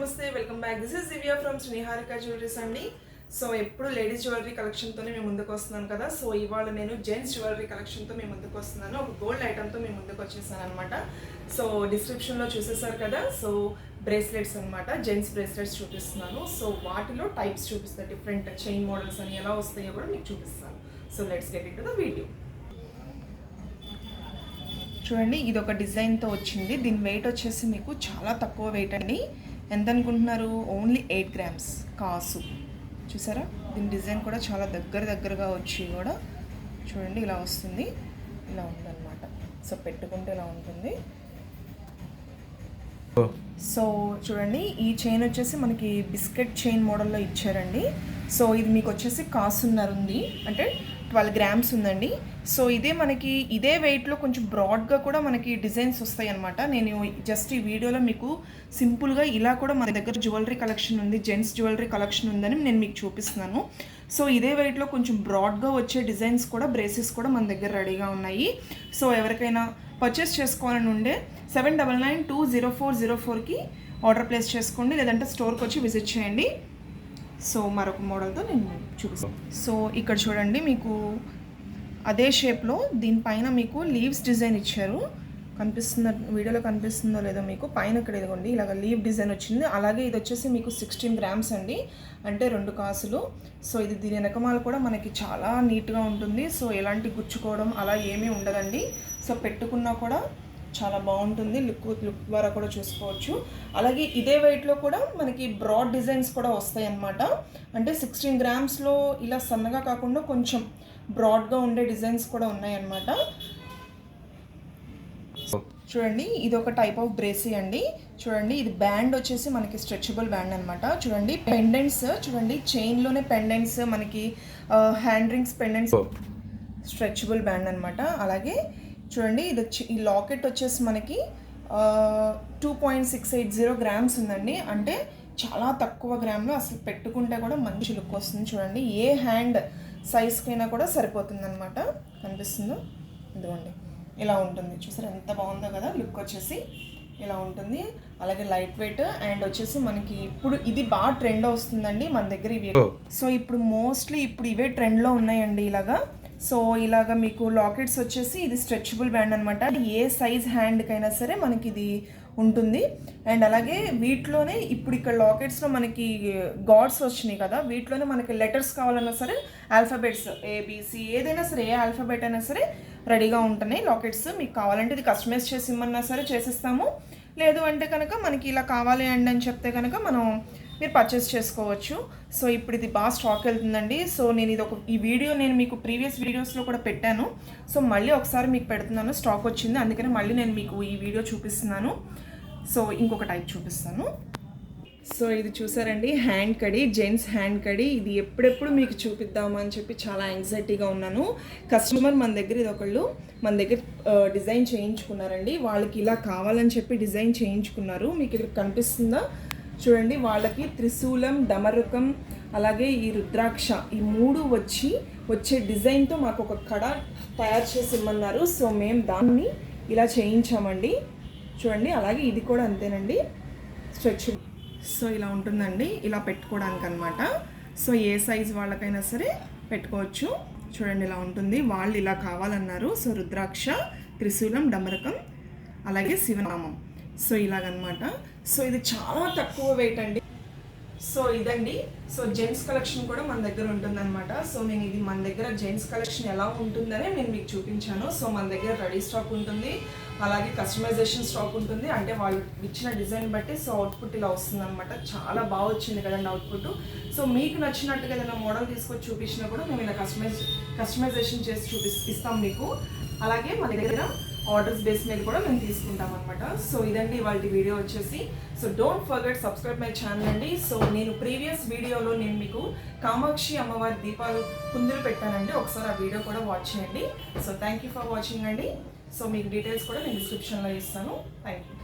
నమస్తే welcome back. This is Divya from Sriharika jewelleries అండి. So ఎప్పుడు లేడీస్ జ్యువెలరీ కలెక్షన్తోనే మేము ముందుకు వస్తున్నాను కదా. సో ఇవాళ నేను జెంట్స్ జ్యువెలరీ కలెక్షన్తో మేము ముందుకు వస్తున్నాను. ఒక గోల్డ్ ఐటమ్తో మేము ముందుకు వచ్చేసాను అనమాట. సో డిస్క్రిప్షన్లో చూసేసారు కదా. సో బ్రేస్లెట్స్ అనమాట, జెంట్స్ బ్రేస్లెట్స్ చూపిస్తున్నాను. సో వాటిలో టైప్స్ చూపిస్తాను, డిఫరెంట్ చైన్ మోడల్స్ అని ఎలా వస్తాయో కూడా మీకు చూపిస్తాను. So let's get in to the video. చూడండి, ఇది ఒక డిజైన్తో వచ్చింది. దీని వెయిట్ వచ్చేసి మీకు చాలా తక్కువ వెయిట్ అండి. ఎంత అనుకుంటున్నారు? ఓన్లీ 8 grams కాసు. చూసారా, దీని డిజైన్ కూడా చాలా దగ్గరగా వచ్చి కూడా చూడండి ఇలా వస్తుంది, ఇలా ఉందన్నమాట. సో పెట్టుకుంటే ఇలా ఉంటుంది. సో చూడండి, ఈ చైన్ వచ్చేసి మనకి బిస్కెట్ చైన్ మోడల్లో ఇచ్చారండి. సో ఇది మీకు వచ్చేసి కాసున్నర ఉంది, అంటే 12 grams ఉందండి. సో ఇదే మనకి ఇదే వెయిట్లో కొంచెం బ్రాడ్గా కూడా మనకి డిజైన్స్ వస్తాయి అనమాట. నేను జస్ట్ ఈ వీడియోలో మీకు సింపుల్గా ఇలా కూడా మన దగ్గర జ్యువెలరీ కలెక్షన్ ఉంది, జెంట్స్ జ్యువెలరీ కలెక్షన్ ఉందని నేను మీకు చూపిస్తున్నాను. సో ఇదే వెయిట్లో కొంచెం బ్రాడ్గా వచ్చే డిజైన్స్ కూడా, బ్రేసెస్ కూడా మన దగ్గర రెడీగా ఉన్నాయి. సో ఎవరికైనా పర్చేస్ చేసుకోవాలని ఉండే 79920404కి ఆర్డర్ ప్లేస్ చేసుకోండి, లేదంటే స్టోర్కి వచ్చి విజిట్ చేయండి. సో మరొక మోడల్తో నేను చూపిస్తాను. సో ఇక్కడ చూడండి, మీకు అదే షేప్లో దీనిపైన మీకు లీవ్స్ డిజైన్ ఇచ్చారు. కనిపిస్తుందో వీడియోలో కనిపిస్తుందో లేదో మీకు, పైన ఇక్కడ ఇదిగోండి ఇలాగ లీవ్ డిజైన్ వచ్చింది. అలాగే ఇది వచ్చేసి మీకు 16 grams అండి, అంటే 2 కాసులు. సో ఇది దీని వెనకమాల కూడా మనకి చాలా నీట్గా ఉంటుంది. సో ఎలాంటి గుచ్చుకోవడం అలా ఏమీ ఉండదండి. సో పెట్టుకున్నా కూడా చాలా బాగుంటుంది, లుక్ ద్వారా కూడా చూసుకోవచ్చు. అలాగే ఇదే వెయిట్లో కూడా మనకి బ్రాడ్ డిజైన్స్ కూడా వస్తాయి అన్నమాట. అంటే 16 grams ఇలా సన్నగా కాకుండా కొంచెం బ్రాడ్గా ఉండే డిజైన్స్ కూడా ఉన్నాయన్నమాట. చూడండి, ఇది ఒక టైప్ ఆఫ్ బ్రేసీ అండి. చూడండి, ఇది బ్యాండ్ వచ్చేసి మనకి స్ట్రెచబుల్ బ్యాండ్ అనమాట. చూడండి పెండెంట్స్, చూడండి చైన్లోనే పెండెంట్స్, మనకి hand rings pendants, stretchable band అనమాట. అలాగే చూడండి, ఇది ఈ లాకెట్ వచ్చేసి మనకి 2.680 grams ఉందండి, అంటే చాలా తక్కువ గ్రామ్లో అసలు పెట్టుకుంటే కూడా మంచి లుక్ వస్తుంది. చూడండి, ఏ హ్యాండ్ సైజ్కైనా కూడా సరిపోతుంది అనమాట. కనిపిస్తుందో ఇదిగోండి ఇలా ఉంటుంది. చూసారు ఎంత బాగుందో కదా, లుక్ వచ్చేసి ఇలా ఉంటుంది. అలాగే లైట్ వెయిట్ అండ్ వచ్చేసి మనకి ఇప్పుడు ఇది బాగా ట్రెండ్ వస్తుందండి మన దగ్గర ఇవి. సో ఇప్పుడు మోస్ట్లీ ఇవే ట్రెండ్లో ఉన్నాయండి ఇలాగా. సో ఇలాగ మీకు లాకెట్స్ వచ్చేసి ఇది స్ట్రెచబుల్ బ్యాండ్ అనమాట. ఏ సైజ్ హ్యాండ్కైనా సరే మనకి ఇది ఉంటుంది. అండ్ అలాగే వీటిలోనే ఇప్పుడు ఇక్కడ లాకెట్స్లో మనకి గాడ్స్ వచ్చినాయి కదా, వీటిలోనే మనకి లెటర్స్ కావాలన్నా సరే ఆల్ఫాబెట్స్ ఏబిసి ఏదైనా సరే, ఏ ఆల్ఫాబెట్ అయినా సరే రెడీగా ఉంటున్నాయి లాకెట్స్. మీకు కావాలంటే ఇది కస్టమైజ్ చేసి ఇమ్మన్నా సరే చేసిస్తాము, లేదు అంటే కనుక మనకి ఇలా కావాలి అండి అని చెప్తే కనుక మీరు పర్చేస్ చేసుకోవచ్చు. సో ఇప్పుడు ఇది బాగా స్టాక్ వెళ్తుందండి. సో నేను ఈ వీడియో నేను మీకు ప్రీవియస్ వీడియోస్లో కూడా పెట్టాను. సో మళ్ళీ ఒకసారి మీకు పెడుతున్నాను, స్టాక్ వచ్చింది అందుకని మళ్ళీ నేను మీకు ఈ వీడియో చూపిస్తున్నాను. సో ఇంకొక టైప్ చూపిస్తాను. సో ఇది చూసారండి, హ్యాండ్ కడి, జెంట్స్ హ్యాండ్ కడి. ఇది ఎప్పుడెప్పుడు మీకు చూపిద్దామని చెప్పి చాలా యాంగ్జైటీగా ఉన్నాను. కస్టమర్ మన దగ్గర మన దగ్గర డిజైన్ చేయించుకున్నారండి. వాళ్ళకి ఇలా కావాలని చెప్పి డిజైన్ చేయించుకున్నారు. మీకు ఇక్కడ కనిపిస్తుందా? చూడండి, వాళ్ళకి త్రిశూలం, డమరుకం, అలాగే ఈ రుద్రాక్ష, ఈ 3 వచ్చే డిజైన్తో మాకు ఒక కడ తయారు చేసి ఇమ్మన్నారు. సో మేము దాన్ని ఇలా చేయించామండి. చూడండి, అలాగే ఇది కూడా అంతేనండి, స్ట్రెచ్. సో ఇలా ఉంటుందండి, ఇలా పెట్టుకోవడానికి అనమాట. సో ఏ సైజ్ వాళ్ళకైనా సరే పెట్టుకోవచ్చు. చూడండి ఇలా ఉంటుంది, వాళ్ళు ఇలా కావాలన్నారు. సో రుద్రాక్ష, త్రిశూలం, డమరకం, అలాగే శివనామం. సో ఇలాగనమాట. సో ఇది చాలా తక్కువ వెయిట్ అండి. సో ఇదండి. సో జెంట్స్ కలెక్షన్ కూడా మన దగ్గర ఉంటుందన్నమాట. సో నేను ఇది మన దగ్గర జెంట్స్ కలెక్షన్ ఎలా ఉంటుందనే నేను మీకు చూపించాను. సో మన దగ్గర రెడీ స్టాక్ ఉంటుంది, అలాగే కస్టమైజేషన్ స్టాక్ ఉంటుంది. అంటే వాళ్ళు ఇచ్చిన డిజైన్ బట్టి సో అవుట్పుట్ ఇలా వస్తుంది అనమాట. చాలా బాగా వచ్చింది కదండి అవుట్పుట్. సో మీకు నచ్చినట్టుగా ఏదైనా మోడల్ తీసుకొచ్చి చూపించినా కూడా మేము ఇలా కస్టమైజేషన్ చేసి ఇస్తాం మీకు. అలాగే మన దగ్గర ఆర్డర్స్ బేస్ మీద కూడా మేము తీసుకుంటాం అనమాట. సో ఇదండి ఇవాళ వీడియో వచ్చేసి. So don't forget subscribe my channel అండి. సో నేను ప్రీవియస్ వీడియోలో నేను మీకు కామాక్షి అమ్మవారి దీపాలు కుందులు పెట్టానండి, ఒకసారి ఆ వీడియో కూడా వాచ్ చేయండి. So thank you for watching అండి. సో మీకు డీటెయిల్స్ కూడా నేను డిస్క్రిప్షన్లో ఇస్తాను. Thank you.